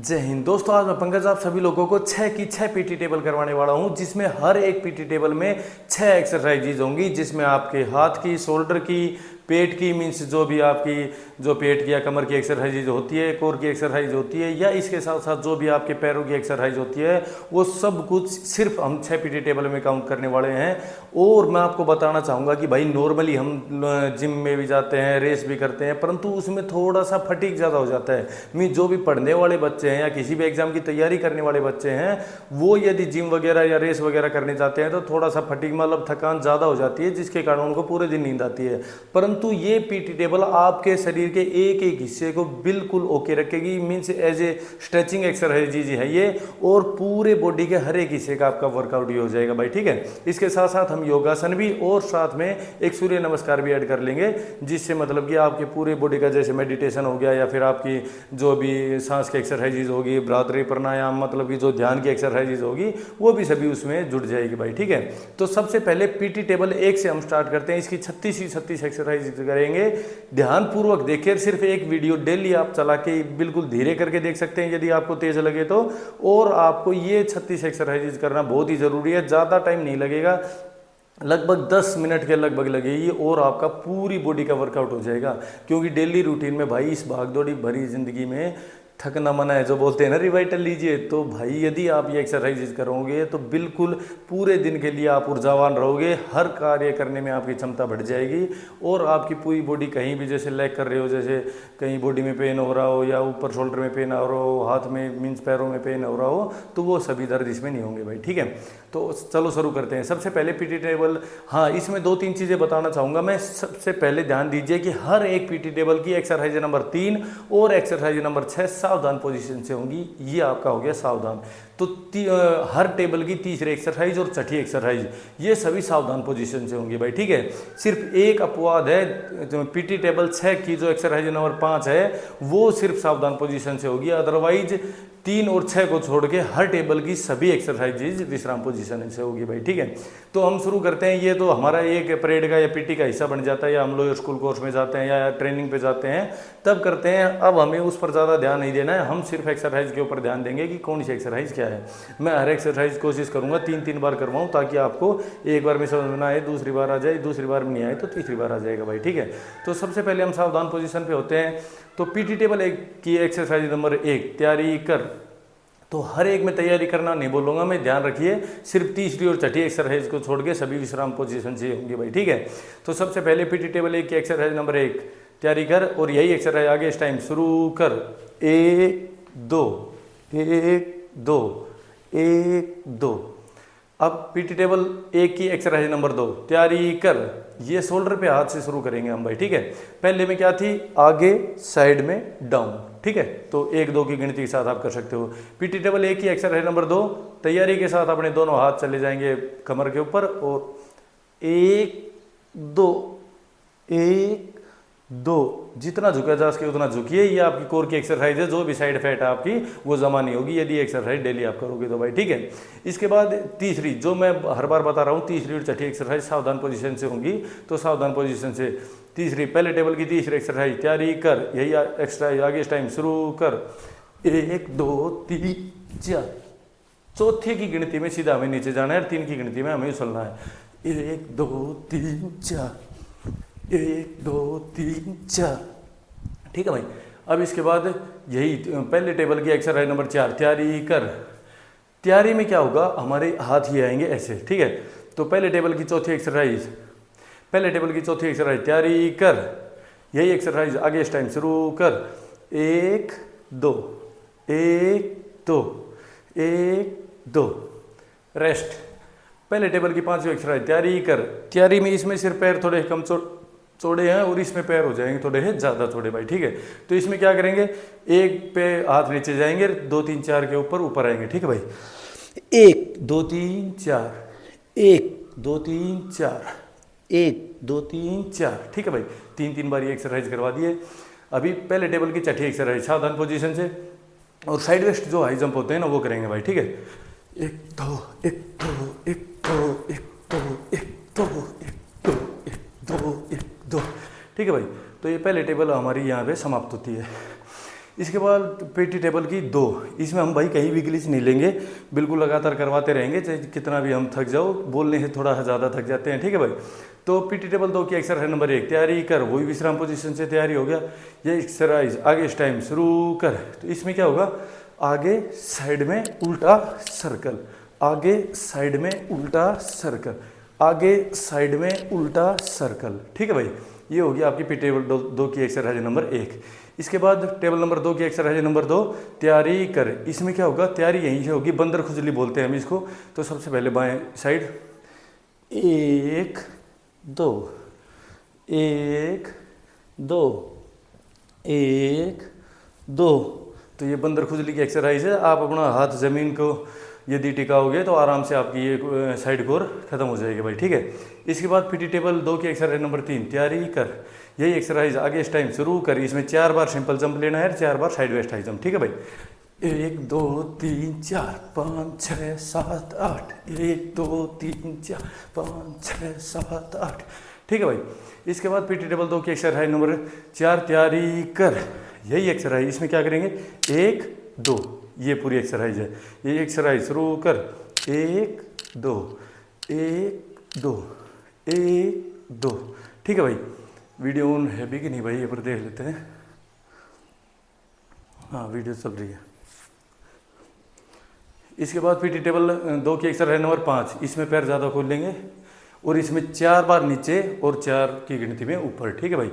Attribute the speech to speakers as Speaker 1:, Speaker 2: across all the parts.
Speaker 1: जय हिंद दोस्तों, आज मैं पंकज आप सभी लोगों को 6 की 6 पीटी टेबल करवाने वाला हूं, जिसमें हर एक पीटी टेबल में 6 एक्सरसाइजेज होंगी, जिसमें आपके हाथ की, शोल्डर की, पेट की, मीन्स जो भी आपकी जो पेट की या कमर की एक्सरसाइज होती है, कोर की एक्सरसाइज होती है, या इसके साथ साथ जो भी आपके पैरों की एक्सरसाइज होती है, वो सब कुछ सिर्फ हम 6 पीटी टेबल में काउंट करने वाले हैं। और मैं आपको बताना चाहूँगा कि भाई नॉर्मली हम जिम में भी जाते हैं, रेस भी करते हैं, परंतु उसमें थोड़ा सा फटीक ज़्यादा हो जाता है। मीन जो भी पढ़ने वाले बच्चे हैं या किसी भी एग्जाम की तैयारी करने वाले बच्चे हैं, वो यदि जिम वगैरह या रेस वगैरह करने जाते हैं तो थोड़ा सा फटीक मतलब थकान ज़्यादा हो जाती है, जिसके कारण उनको पूरे दिन नींद आती है। परंतु ये पीटी टेबल आपके शरीर के एक एक हिस्से को बिल्कुल ओके रखेगी, means as a stretching exercise है ये, और पूरे बॉडी के हर एक हिस्से का आपका वर्कआउट हो जाएगा भाई, ठीक है। इसके साथ साथ हम योगासन भी और साथ में एक सूर्य नमस्कार भी ऐड कर लेंगे, जिससे मतलब कि आपके पूरे बॉडी का जैसे मेडिटेशन हो गया या फिर आपकी जो भी सांस की एक्सरसाइजेज होगी, भ्रातरी प्राणायाम मतलब कि जो ध्यान की एक्सरसाइजेज होगी, वो भी सभी उसमें जुड़ जाएगी भाई, ठीक है। तो सबसे पहले पीटी टेबल 1 से हम स्टार्ट करते हैं। इसकी 36 ही 36 एक्सरसाइज करेंगे। ध्यानपूर्वक देखिए, सिर्फ एक वीडियो डेली आप चला के बिल्कुल धीरे करके देख सकते हैं यदि आपको तेज लगे तो। और आपको ये 36 एक्सरसाइजेज करना बहुत ही जरूरी है, ज़्यादा टाइम नहीं लगेगा, लगभग 10 मिनट के लगभग लगेगी और आपका पूरी बॉडी का वर्कआउट हो जाएगा। क्योंकि डेली रूटीन में भाई इस भागदौड़ी भरी जिंदगी में थकना मना है, जो बोलते हैं ना रिवाइटल लीजिए, तो भाई यदि आप ये एक्सरसाइजेज करोगे तो बिल्कुल पूरे दिन के लिए आप ऊर्जावान रहोगे, हर कार्य करने में आपकी क्षमता बढ़ जाएगी और आपकी पूरी बॉडी कहीं भी जैसे लैग कर रहे हो, जैसे कहीं बॉडी में पेन हो रहा हो या ऊपर शोल्डर में पेन हो रहा हो, हाथ में मीन्स पैरों में पेन हो रहा हो, तो वो सभी दर्द इसमें नहीं होंगे भाई, ठीक है। तो चलो शुरू करते हैं। सबसे पहले पीटी टेबल, हाँ इसमें 2-3 चीज़ें बताना चाहूँगा मैं। सबसे पहले ध्यान दीजिए कि हर एक पीटी टेबल की एक्सरसाइज नंबर 3 और एक्सरसाइज नंबर 6 सावधान पोजीशन से होंगी। ये आपका हो गया सावधान। तो हर टेबल की तीसरी एक्सरसाइज और छठी एक्सरसाइज ये सभी सावधान पोजीशन से होंगी भाई, ठीक है। सिर्फ एक अपवाद है, जो पीटी टेबल 6 की जो एक्सरसाइज नंबर 5 है वो सिर्फ सावधान पोजीशन से होगी, अदरवाइज 3 और 6 को छोड़ के हर टेबल की सभी एक्सरसाइजेज विश्राम पोजीशन से होगी भाई, ठीक है। तो हम शुरू करते हैं। ये तो हमारा एक परेड का या पीटी का हिस्सा बन जाता है, या हम लोग स्कूल कोर्स में जाते हैं या ट्रेनिंग पे जाते हैं तब करते हैं। अब हमें उस पर ज़्यादा ध्यान नहीं देना है, हम सिर्फ एक्सरसाइज के ऊपर ध्यान देंगे कि कौन सी एक्सरसाइज क्या है। मैं हर एक्सरसाइज कोशिश करूँगा 3-3 बार करवाऊँ, ताकि आपको एक बार में समझ में आए, दूसरी बार आ जाए, दूसरी बार में नहीं आए तो तीसरी बार आ जाएगा भाई, ठीक है। तो सबसे पहले हम सावधान पोजीशन पे होते हैं। तो पीटी टेबल 1 की एक्सरसाइज नंबर 1 तैयारी कर। तो हर एक में तैयारी करना नहीं बोलूँगा मैं, ध्यान रखिए, सिर्फ तीसरी और छठी एक्सरसाइज को छोड़ के सभी विश्राम पोजीशन से होंगी भाई, ठीक है। तो सबसे पहले पीटी टेबल 1 की एक्सरसाइज नंबर 1 तैयारी कर, और यही एक्सरसाइज आगे इस टाइम शुरू कर। 1 2 1 2 1 2। अब पीटी टेबल 1 की एक्सरसाइज नंबर 2 तैयारी कर। ये शोल्डर पे हाथ से शुरू करेंगे हम भाई, ठीक है। पहले में क्या थी, आगे साइड में डाउन, ठीक है। तो 1-2 की गिनती के साथ आप कर सकते हो। पीटी टेबल 1 की एक्सरसाइज नंबर 2 तैयारी के साथ अपने दोनों हाथ चले जाएंगे कमर के ऊपर, और 1 2 1 2, जितना झुका जा सके उतना झुकिए। ये आपकी कोर की एक्सरसाइज है, जो भी साइड फैट है आपकी वो जमा नहीं होगी यदि एक्सरसाइज डेली आप करोगे तो भाई, ठीक है। इसके बाद तीसरी, जो मैं हर बार बता रहा हूँ, तीसरी और छठी एक्सरसाइज सावधान पोजीशन से होंगी। तो सावधान पोजीशन से तीसरी, पहले टेबल की तीसरी एक्सरसाइज तैयारी कर, यही एक्सरसाइज आगे इस टाइम शुरू कर। 1 2 3 4। चौथे की गिनती में सीधा हमें नीचे जाना है, 3 की गिनती में हमें उछलना है। 1 2 3 4 1 2 3 4, ठीक है भाई। अब इसके बाद यही पहले टेबल की एक्सरसाइज नंबर 4 तैयारी कर। तैयारी में क्या होगा, हमारे हाथ ही आएंगे ऐसे, ठीक है। तो पहले टेबल की चौथी एक्सरसाइज, पहले टेबल की चौथी एक्सरसाइज तैयारी कर, यही एक्सरसाइज आगे इस टाइम शुरू कर। 1 2 1 2 1 2, रेस्ट। पहले टेबल की 5वीं एक्सरसाइज तैयारी कर। तैयारी में इसमें सिर्फ पैर थोड़े कम चौड़े हैं और इसमें पैर हो जाएंगे थोड़े हैं ज़्यादा चौड़े भाई, ठीक है। तो इसमें क्या करेंगे, 1 पे हाथ नीचे जाएंगे, 2 3 4 के ऊपर आएंगे, ठीक है भाई। 1 2 3 4 1 2 3 4 1 2 3 4, ठीक है भाई। 3-3 बार ये एक्सरसाइज करवा दिए। अभी पहले टेबल की छठी एक्सरसाइज सावधान पोजीशन से, और साइड वेस्ट जो हाई जंप होते हैं ना वो करेंगे भाई, ठीक है। 1 2 1 2 1 2 1 2 1 2 1 2 1 2 1 2, ठीक है भाई। तो ये पहले टेबल हमारी यहाँ पे समाप्त होती है। इसके बाद पीटी टेबल की 2, इसमें हम भाई कहीं भी ग्लिच नहीं लेंगे, बिल्कुल लगातार करवाते रहेंगे, चाहे कितना भी हम थक जाओ, बोलने से थोड़ा ज़्यादा थक जाते हैं, ठीक है भाई। तो पीटी टेबल 2 की एक्सरसाइज नंबर 1, तैयारी कर, वही विश्राम पोजीशन से तैयारी हो गया। ये एक्सरसाइज आगे इस टाइम शुरू कर। तो इसमें क्या होगा, आगे साइड में उल्टा सर्कल, आगे साइड में उल्टा सर्कल, आगे साइड में उल्टा सर्कल, ठीक है भाई। ये होगी आपकी पीटी टेबल 2 की एक्सरसाइज नंबर 1। इसके बाद टेबल नंबर 2 की एक्सरसाइज नंबर 2, तैयारी कर। इसमें क्या होगा, तैयारी यहीं से होगी, बंदर खुजली बोलते हैं हम इसको। तो सबसे पहले बाएं साइड 1 2 1 2 1 2। तो ये बंदर खुजली की एक्सरसाइज है। आप अपना हाथ ज़मीन को यदि टिकाओगे तो आराम से आपकी ये साइड कोर खत्म हो जाएगी भाई, ठीक है। इसके बाद पीटी टेबल 2 की एक्सरसाइज नंबर 3, तैयारी कर। यही एक्सरसाइज आगे इस टाइम शुरू कर। इसमें 4 बार सिंपल जंप लेना है, 4 बार साइड वेस्ट हाई जंप, ठीक है भाई। 1 2 3 4 5 6 7 8, 1 2 3 4 5 6 7 8, ठीक है भाई। इसके बाद पीटी टेबल 2 की एक्सरसाइज नंबर 4, तैयारी कर। यही एक्सरसाइज, इसमें क्या करेंगे, 1 2, ये पूरी एक्सरसाइज है। ये एक्सरसाइज शुरू कर, 1 2 1 2 1 2, ठीक है भाई। वीडियो ऑन है भी कि नहीं भाई, ये पर देख लेते हैं। हाँ, वीडियो चल रही है। इसके बाद पीटी टेबल 2 की एक्सरसाइज नंबर 5, इसमें पैर ज़्यादा खोल लेंगे और इसमें 4 बार नीचे और 4 की गिनती में ऊपर, ठीक है भाई।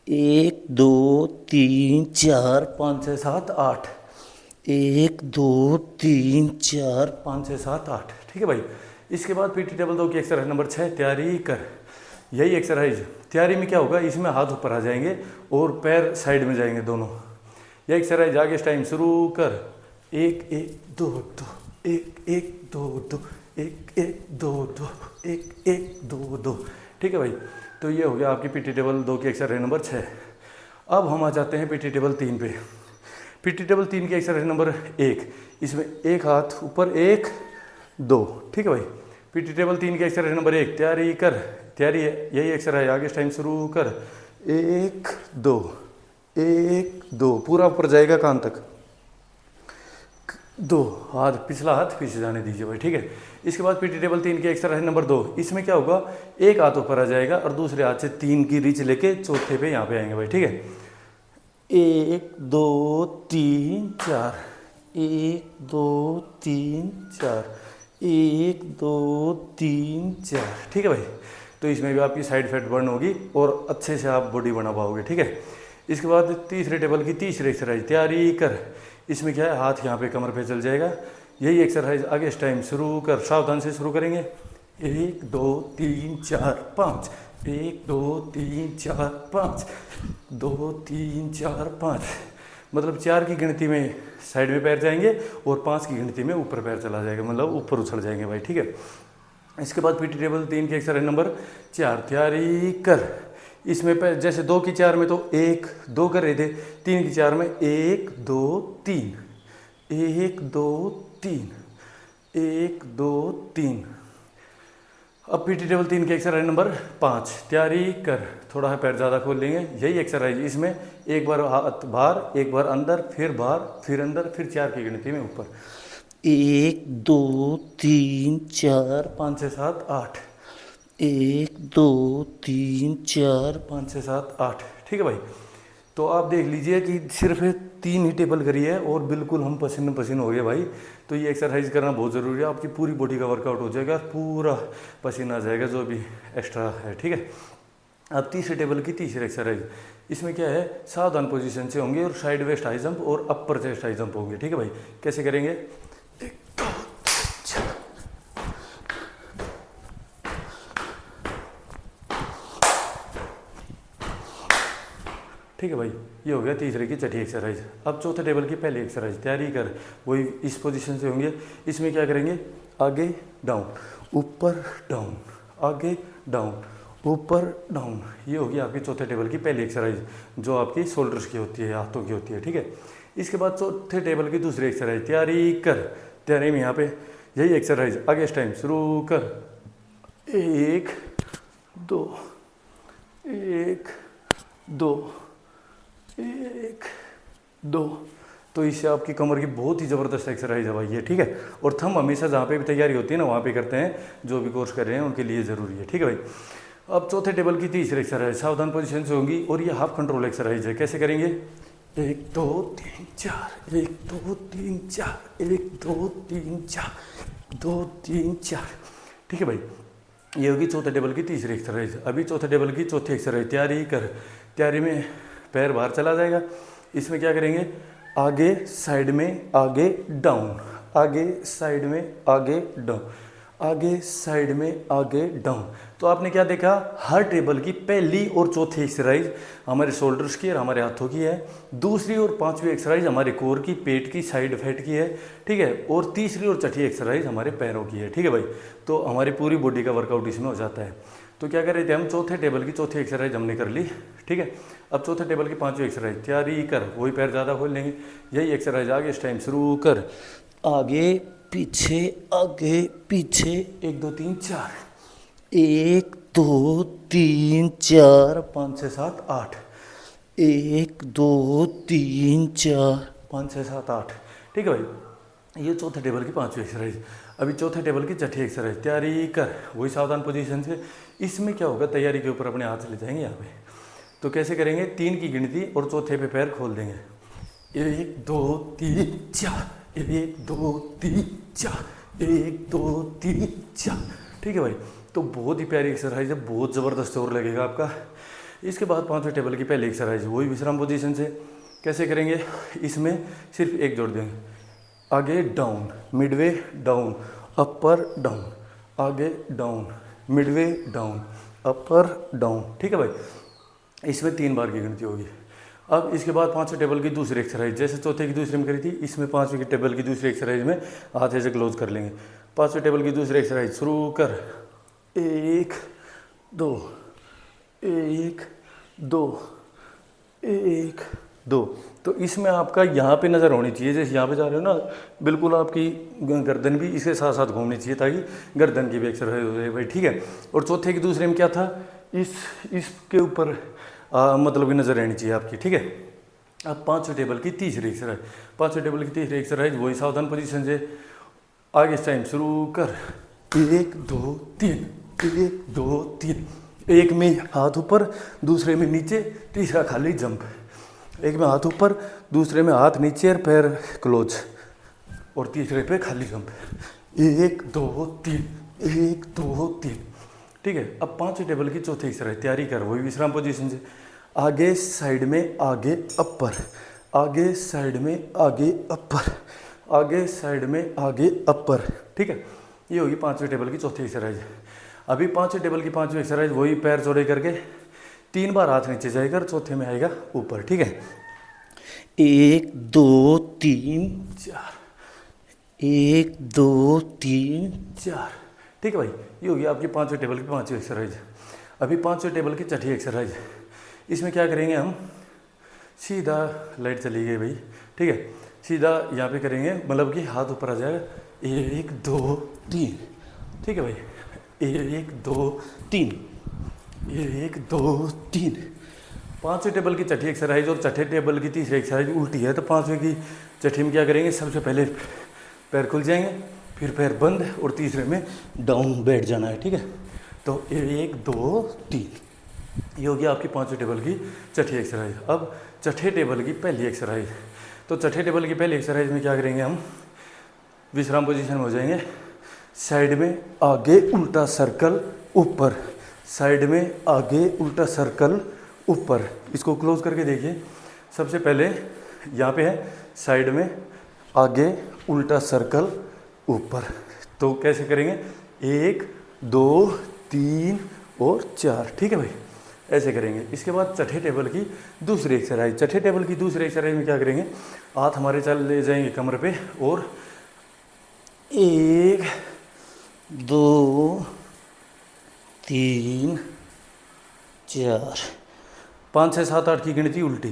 Speaker 1: 1 2 3 4 5 6 7 8, 1 2 3 4 5 6 7 8, ठीक है भाई। इसके बाद पीटी टेबल 2 की एक्सरसाइज नंबर 6, तैयारी कर। यही एक्सरसाइज, तैयारी में क्या होगा, इसमें हाथ ऊपर आ जाएंगे और पैर साइड में जाएंगे दोनों। यह एक्सरसाइज आगे इस टाइम शुरू कर। 1 1 2 2 1 1 2 2 1 1 2 2 1 1 2 2, ठीक है भाई। तो ये हो गया आपकी पीटी टेबल 2 की एक्सरसाइज नंबर 6। अब हम आ जाते हैं पीटी टेबल 3 पे। पीटी टेबल 3 की एक्सरसाइज नंबर 1, इसमें एक हाथ ऊपर 1 2, ठीक है भाई। पीटी टेबल 3 की एक्सरसाइज नंबर 1, तैयारी कर। तैयारी है, यही एक्सरसाइज आगे इस टाइम शुरू कर। 1 2 1 2, पूरा ऊपर जाएगा कान तक, 2 हाथ, पिछला हाथ पीछे जाने दीजिए भाई, ठीक है। इसके बाद पीटी टेबल 3 की एक्सरसाइज नंबर 2, इसमें क्या होगा, एक हाथ ऊपर आ जाएगा और दूसरे हाथ से 3 की रीच लेके चौथे पे यहाँ पे आएंगे भाई, ठीक है। 1 2 3 4, 1 2 3 4, 1 2 3 4, ठीक है भाई। तो इसमें भी आपकी साइड फैट बर्न होगी और अच्छे से आप बॉडी बना पाओगे, ठीक है। इसके बाद तीसरे टेबल की तीसरी एक्सरसाइज, तैयारी कर। इसमें क्या है, हाथ यहाँ पे कमर पे चल जाएगा। यही एक्सरसाइज आगे इस टाइम शुरू कर, सावधान से शुरू करेंगे। 1 2 3 4 5, 1 2 3 4 5, 2 3 4 5, मतलब 4 की गिनती में साइड में पैर जाएंगे और 5 की गिनती में ऊपर पैर चला जाएगा, मतलब ऊपर उछल जाएंगे भाई, ठीक है। इसके बाद पीटी टेबल 3 की एक्सरसाइज नंबर 4, तैयारी कर। इसमें जैसे 2 की 4 में तो 1 2 कर रहे थे, 3 की 4 में 1 2 3, 1 2 3, 1 2 3। अब पीटी टेबल 3 की एक्सरसाइज नंबर 5, तैयारी कर। थोड़ा सा पैर ज़्यादा खोल लेंगे। यही एक्सरसाइज, इसमें एक बार हाथ बाहर, एक बार अंदर, फिर बाहर, फिर अंदर, फिर 4 की गिनती में ऊपर। 1 2 3 4 5 6 7 8, 1 2 3 4 5 6 7 8, ठीक है भाई। तो आप देख लीजिए कि सिर्फ 3 ही टेबल करी है और बिल्कुल हम पसीने पसीने हो गए भाई। तो ये एक्सरसाइज करना बहुत ज़रूरी है, आपकी पूरी बॉडी का वर्कआउट हो जाएगा, पूरा पसीना आ जाएगा जो भी एक्स्ट्रा है, ठीक है। अब तीसरे टेबल की तीसरी एक्सरसाइज, इसमें क्या है, सावधान पोजीशन से होंगे और साइड वेस्ट हाई जंप और अपर चेस्ट हाई जंप होंगे, ठीक है भाई। कैसे करेंगे, 1 2 3 4, ठीक है भाई। ये हो गया तीसरे की छठी एक्सरसाइज। अब चौथे टेबल की पहली एक्सरसाइज, तैयारी कर। वही इस पोजीशन से होंगे। इसमें क्या करेंगे, आगे डाउन, ऊपर डाउन, आगे डाउन, ऊपर डाउन। ये होगी आपकी चौथे टेबल की पहली एक्सरसाइज, जो आपकी शोल्डर्स की होती है, हाथों की होती है, ठीक है। इसके बाद चौथे टेबल की दूसरी एक्सरसाइज, तैयारी कर। तैयारी में यहाँ पे यही एक्सरसाइज आगे इस टाइम शुरू कर। 1 2 1 2 1 2। तो इससे आपकी कमर की बहुत ही ज़बरदस्त एक्सरसाइज है भाई ये, ठीक है। और थंब हमेशा जहाँ पे भी तैयारी होती है ना वहाँ पे करते हैं, जो भी कोर्स कर रहे हैं उनके लिए ज़रूरी है, ठीक है भाई। अब चौथे टेबल की तीसरी एक्सरसाइज सावधान पोजीशन से होगी और ये हाफ कंट्रोल एक्सरसाइज है। कैसे करेंगे? 1 2 3 4, 1 2 3 4, 1 2 3 4, 2 3 4, ठीक है भाई। ये होगी चौथे टेबल की तीसरी एक्सरसाइज। अभी चौथे टेबल की चौथी एक्सरसाइज तैयारी कर। तैयारी में पैर बाहर चला जाएगा। इसमें क्या करेंगे? आगे साइड में आगे डाउन, आगे साइड में आगे डाउन, आगे साइड में आगे डाउन। तो आपने क्या देखा? हर टेबल की पहली और चौथी एक्सरसाइज हमारे शोल्डर्स की और हमारे हाथों की है। दूसरी और पांचवी एक्सरसाइज हमारे कोर की, पेट की, साइड फैट की है, ठीक है। और तीसरी और छठी एक्सरसाइज हमारे पैरों की है, ठीक है भाई। तो हमारी पूरी बॉडी का वर्कआउट इसमें हो जाता है। तो क्या कर रहे थे हम? चौथे टेबल की चौथी एक्सरसाइज हमने कर ली, ठीक है। अब चौथे टेबल की पांचवी एक्सरसाइज तैयारी कर। वही पैर ज़्यादा खोल लेंगे। यही एक्सरसाइज आगे इस टाइम शुरू कर। आगे पीछे, आगे पीछे, 1 2 3 4, 1 2 3 4 5 6 7 8, 1 2 3 4 5 6 7 8, ठीक है भाई। ये चौथे टेबल की पांचवी एक्सरसाइज। अभी चौथे टेबल की छठी एक्सरसाइज तैयारी कर। वही सावधान पोजीशन से। इसमें क्या होगा? तैयारी के ऊपर अपने हाथ ले जाएंगे यहाँ पे। तो कैसे करेंगे? 3 की गिनती और चौथे पे पैर खोल देंगे। 1 2 3 4, 1 2 3 4, 1 2 3 4, ठीक है भाई। तो बहुत ही प्यारी एक्सरसाइज है, बहुत ज़बरदस्त जोर लगेगा आपका। इसके बाद पांचवें टेबल की पहली एक्सरसाइज वही विश्राम पोजीशन से। कैसे करेंगे? इसमें सिर्फ एक जोड़ देंगे। आगे डाउन, मिडवे डाउन, अपर डाउन, आगे डाउन, मिडवे डाउन, अपर डाउन, ठीक है भाई। इसमें 3 बार की गिनती होगी। अब इसके बाद पांचवें टेबल की दूसरी एक्सरसाइज, जैसे चौथे की दूसरी में करी थी, इसमें पांचवें की टेबल की दूसरी एक्सरसाइज में हाथ ऐसे क्लोज कर लेंगे। पांचवें टेबल की दूसरी एक्सरसाइज शुरू कर। 1 2, 1 2, 1 2। तो इसमें आपका यहाँ पे नज़र होनी चाहिए, जैसे यहाँ पे जा रहे हो ना, बिल्कुल आपकी गर्दन भी इसके साथ साथ घूमनी चाहिए ताकि गर्दन की भी एक्सरसाइज हो जाए भाई, ठीक है। और चौथे की दूसरे में क्या था? इसके ऊपर मतलब की नज़र रहनी चाहिए आपकी, ठीक है। अब पांचवें टेबल की तीसरी एक्सरसाइज। पांचवें टेबल की तीसरी एक्सरसाइज वही सावधान पोजीशन से। आगे इस टाइम शुरू कर। 1 2 3, 1 2 3, एक में हाथ ऊपर, दूसरे में नीचे, तीसरा खाली जंप। एक में हाथ ऊपर, दूसरे में हाथ नीचे और पैर क्लोज, और तीसरे पे खाली जंप। 1 2 3, 1 2 3, ठीक है। अब पांचवें टेबल की चौथी एक्सरसाइज तैयारी कर। वही विश्राम पोजीशन से। आगे साइड में आगे अपर, आगे साइड में आगे अपर, आगे साइड में आगे अपर, ठीक है। ये होगी पांचवें टेबल की चौथी एक्सरसाइज। अभी पांचवें टेबल की पांचवी एक्सरसाइज वही पैर चौड़े करके 3 बार हाथ नीचे जाएगा और चौथे में आएगा ऊपर, ठीक है। 1 2 3 4, 1 2 3 4, ठीक है भाई। ये होगी आपकी पांचवें टेबल की पांचवी एक्सरसाइज। अभी पांचवें टेबल की छठी एक्सरसाइज। इसमें क्या करेंगे हम? सीधा, लाइट चली गई भाई, ठीक है। सीधा यहाँ पे करेंगे, मतलब कि हाथ ऊपर आ जाएगा। 1 2 3, ठीक है भाई। 1 2 3, 1 2 3। पांचवें टेबल की छठी एक्सरसाइज और छठे टेबल की तीसरी एक्सरसाइज उल्टी है। तो पांचवें की छठी में क्या करेंगे? सबसे पहले पैर खुल जाएंगे, फिर पैर बंद, और तीसरे में डाउन बैठ जाना है, ठीक है। तो 1 2 3, ये हो गया आपकी पांचवें टेबल की छठी एक्सरसाइज। अब छठे टेबल की पहली एक्सरसाइज। तो छठे टेबल की पहली एक्सरसाइज में क्या करेंगे हम? विश्राम पोजीशन में हो जाएंगे। साइड में आगे उल्टा सर्कल ऊपर, साइड में आगे उल्टा सर्कल ऊपर। इसको क्लोज करके देखिए। सबसे पहले यहाँ पे है साइड में आगे उल्टा सर्कल ऊपर। तो कैसे करेंगे? 1 2 3 और 4, ठीक है भाई, ऐसे करेंगे। इसके बाद छठे टेबल की दूसरी एक्सरसाइज। छठे टेबल की दूसरी एक्सरसाइज में क्या करेंगे? हाथ हमारे चल ले जाएंगे कमर पे, और 1 2 3 4 5 6 7 8 की गिनती उल्टी।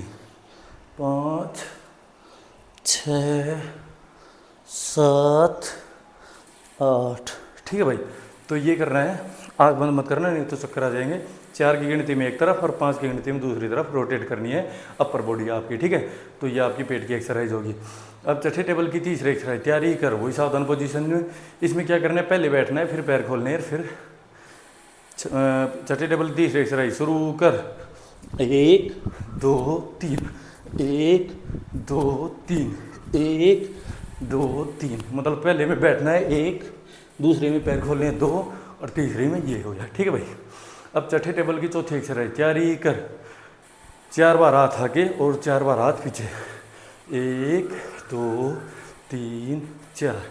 Speaker 1: 5 6 7 8, ठीक है भाई। तो ये करना है, आँख बंद मत करना नहीं तो चक्कर आ जाएंगे। 4 की गिनती में एक तरफ और 5 की गिनती में दूसरी तरफ रोटेट करनी है अपर बॉडी आपकी, ठीक है। तो ये आपकी पेट की एक्सरसाइज होगी। अब चौथे टेबल की तीसरी एक्सरसाइज, तैयारी कर, वही सावधान पोजीशन में। इसमें क्या करना है, पहले बैठना है, फिर पैर खोलने हैं, फिर चौथे टेबल की तीसरी एक्सरसाइज शुरू कर। 1 2 3, 1 2 3, 1 2 3, मतलब पहले में बैठना है 1, दूसरे में पैर खोलने हैं 2 और तीसरे में ये हो जाए, ठीक है भाई। अब चौथे टेबल की चौथी एक्सरसाइज, तैयारी कर। 4 बार हाथ आगे और 4 बार हाथ पीछे। 1 2 3 4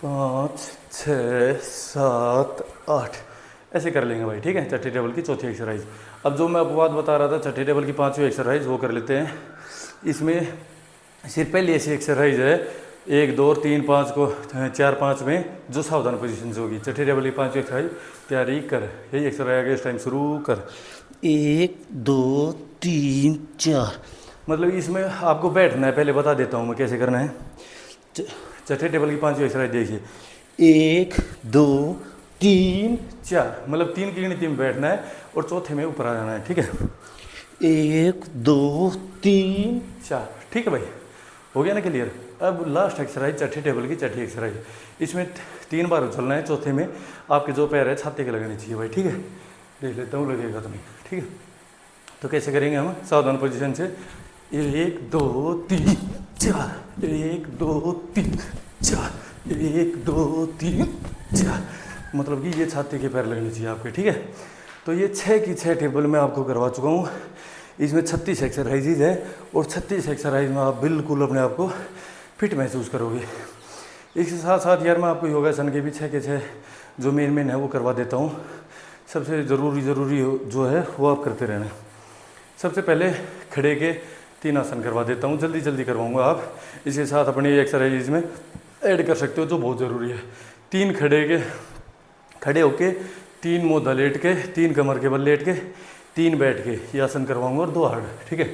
Speaker 1: 5 6 7 8 ऐसे कर लेंगे भाई, ठीक है। चौथे टेबल की चौथी एक्सरसाइज। अब जो मैं अपवाद बता रहा था चौथे टेबल की 5वीं एक्सरसाइज, वो कर लेते हैं। इसमें सिर्फ पहली ऐसी एक्सरसाइज है 1 2 3 5 को 4 5 में जो सावधान पोजीशन से होगी। चौथे टेबल की 5वीं एक्सरसाइज, तैयारी कर। यही एक्सरसाइज आगे इस टाइम शुरू कर। 1 2 3 4, मतलब इसमें आपको बैठना है, पहले बता देता हूँ मैं कैसे करना है। चौथे टेबल की 5वीं एक्सरसाइज देखिए, 1 2 3 4, मतलब 3 की गिनती में बैठना है और चौथे में ऊपर आ जाना है, ठीक है। 1 2 3 4, ठीक है भाई, हो गया ना क्लियर। अब लास्ट एक्सरसाइज चौथे टेबल की छठी एक्सरसाइज, इसमें 3 बार उछलना है। चौथे में आपके जो पैर है छाती के लगने चाहिए भाई, ठीक है। देख लेता हूँ लगेगा तो नहीं, ठीक है। तो कैसे करेंगे हम, सावधान पोजीशन से। 1 2 3 4, 1 2 3 4, 1 2 3 4, मतलब कि ये छाती के पैर लगने चाहिए आपके, ठीक है। तो ये 6 की 6 टेबल मैं आपको करवा चुका हूँ। इसमें 36 एक्सरसाइजेज है और 36 एक्सरसाइज में आप बिल्कुल अपने आप को फिट महसूस करोगे। इसके साथ साथ यार मैं आपको योगासन के भी 6 के 6 जो मेन है वो करवा देता हूँ। सबसे ज़रूरी जो है वो आप करते रहना। सबसे पहले खड़े के 3 आसन करवा देता हूँ, जल्दी करवाऊँगा आप। इसके साथ अपनी एक्सरसाइज में ऐड कर सकते हो जो बहुत ज़रूरी है। 3 खड़े होके, 3 मोधा लेट के, 3 कमर के बल लेट के, 3 बैठ के ये आसन करवाऊंगा और 2 हार्ड, ठीक है।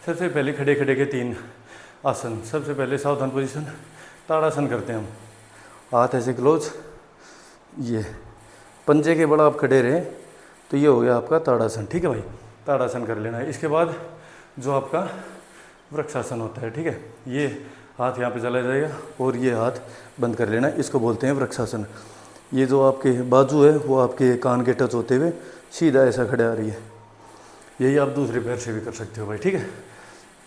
Speaker 1: सबसे पहले खड़े के 3 आसन। सबसे पहले सावधान पोजीशन, ताड़ासन करते हैं हम। हाथ ऐसे क्लोज, ये पंजे के बल आप खड़े रहे तो ये हो गया आपका ताड़ासन, ठीक है भाई। ताड़ासन कर लेना है। इसके बाद जो आपका वृक्षासन होता है, ठीक है, ये हाथ यहाँ पे चला जाएगा और ये हाथ बंद कर लेना है, इसको बोलते हैं वृक्षासन। ये जो आपके बाजू है वो आपके कान के टच होते हुए सीधा ऐसा खड़े आ रही है। यही आप दूसरे पैर से भी कर सकते हो भाई, ठीक है।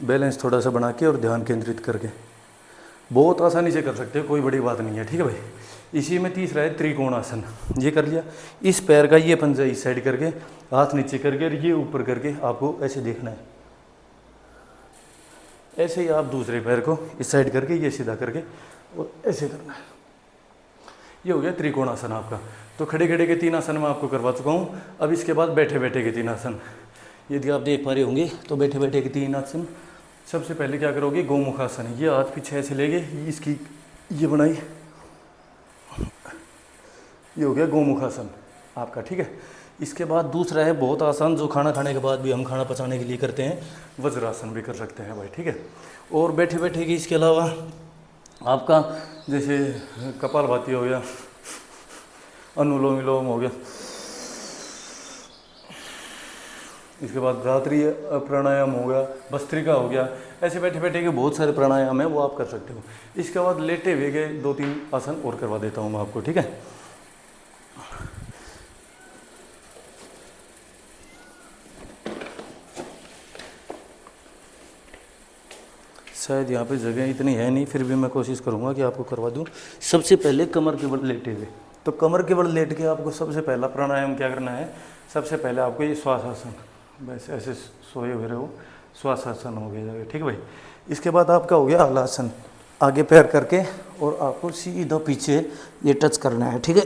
Speaker 1: बैलेंस थोड़ा सा बना के और ध्यान केंद्रित करके बहुत आसानी से कर सकते हो, कोई बड़ी बात नहीं है, ठीक है भाई। इसी में तीसरा है त्रिकोणासन। ये कर लिया, इस पैर का ये पंजा इस साइड करके, हाथ नीचे करके और ये ऊपर करके आपको ऐसे देखना है। ऐसे ही आप दूसरे पैर को इस साइड करके ये सीधा करके और ऐसे करना है। ये हो गया त्रिकोणासन आपका। तो खड़े के 3 आसन मैं आपको करवा चुका हूँ। अब इसके बाद बैठे के 3 आसन, यदि आप देख पा रहे होंगे तो बैठे के 3 आसन। सबसे पहले क्या करोगे, गोमुखासन। ये हाथ पीछे ऐसे लेके इसकी ये बनाई, ये हो गया गोमुखासन आपका, ठीक है। इसके बाद दूसरा है बहुत आसान, जो खाना खाने के बाद भी हम खाना पचाने के लिए करते हैं, वज्रासन भी कर सकते हैं भाई, ठीक है। और बैठे की इसके अलावा आपका जैसे कपालभाति हो गया, अनुलोम विलोम हो गया, इसके बाद धात्री प्राणायाम हो गया, भस्त्रिका हो गया। ऐसे बैठे के बहुत सारे प्राणायाम है वो आप कर सकते हो। इसके बाद लेटे हुए के 2-3 आसन और करवा देता हूँ मैं आपको, ठीक है। शायद यहाँ पे जगह इतनी है नहीं, फिर भी मैं कोशिश करूँगा कि आपको करवा दूँ। सबसे पहले कमर के बल लेटे हुए, तो कमर के बल लेट के आपको सबसे पहला प्राणायाम क्या करना है। सबसे पहले आपको ये श्वासासन, वैसे ऐसे सोए हुए रहो, श्वासासन हो गया, ठीक है भाई। इसके बाद आपका हो गया हलासन, आगे पैर करके और आपको सीधा पीछे ये टच करना है, ठीक है।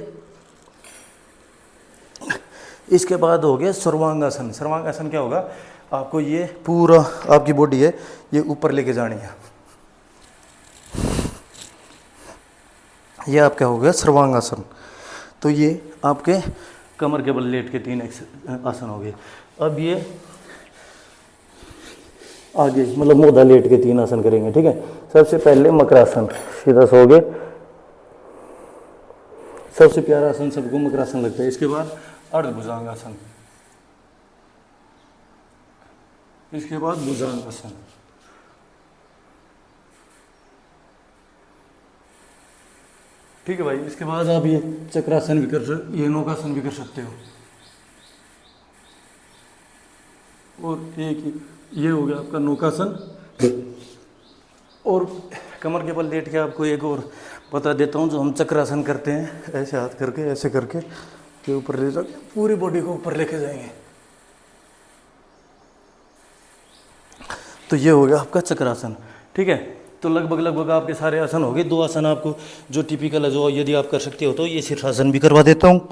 Speaker 1: इसके बाद हो गया सर्वांगासन। सर्वांगासन क्या होगा, आपको ये पूरा आपकी बॉडी है ये ऊपर लेके जानी है। ये आपका हो गया सर्वांगासन। तो ये आपके कमर के बल लेट के 3 आसन हो गए। अब ये आगे मतलब मोधा लेट के 3 आसन करेंगे, ठीक है। सबसे पहले मकरासन, सीधा सो गए, सबसे प्यारा आसन सबको मकरासन लगता है। इसके बाद अर्धभुजंगासन, इसके बाद भुजंगासन, ठीक है भाई। इसके बाद आप ये चक्रासन भी ये नौकासन भी कर सकते हो। और एक ये हो गया आपका नौकासन। और कमर के बल लेट के आपको एक और बता देता हूँ जो हम चक्रासन करते हैं, ऐसे हाथ करके ऐसे करके के ऊपर ले जाके पूरी बॉडी को ऊपर लेके जाएंगे। तो ये हो गया आपका चक्रासन, ठीक है। तो लगभग आपके सारे आसन हो गए। 2 आसन आपको जो टिपिकल है, जो यदि आप कर सकते हो तो ये शीर्षासन भी करवा देता हूँ।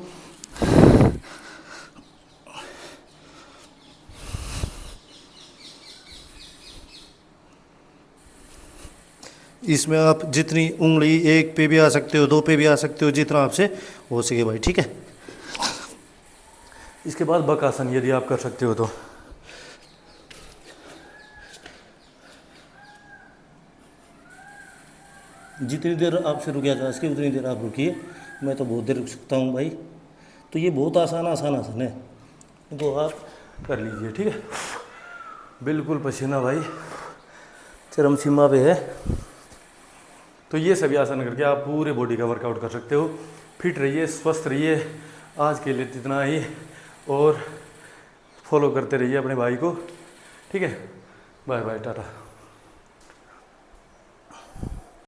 Speaker 1: इसमें आप जितनी उंगली, 1 पे भी आ सकते हो, 2 पे भी आ सकते हो, जितना आपसे हो सके भाई, ठीक है। इसके बाद बकासन यदि आप कर सकते हो तो जितनी देर आपसे रुकिया जा सके उतनी देर आप रुकिए। मैं तो बहुत देर रुक सकता हूँ भाई। तो ये बहुत आसान आसन है, तो आप कर लीजिए, ठीक है। बिल्कुल पसीना भाई चरम सीमा पे है। तो ये सभी आसन करके आप पूरे बॉडी का वर्कआउट कर सकते हो। फिट रहिए, स्वस्थ रहिए। आज के लिए इतना ही, और फॉलो करते रहिए अपने भाई को, ठीक है। Bye bye, Tata.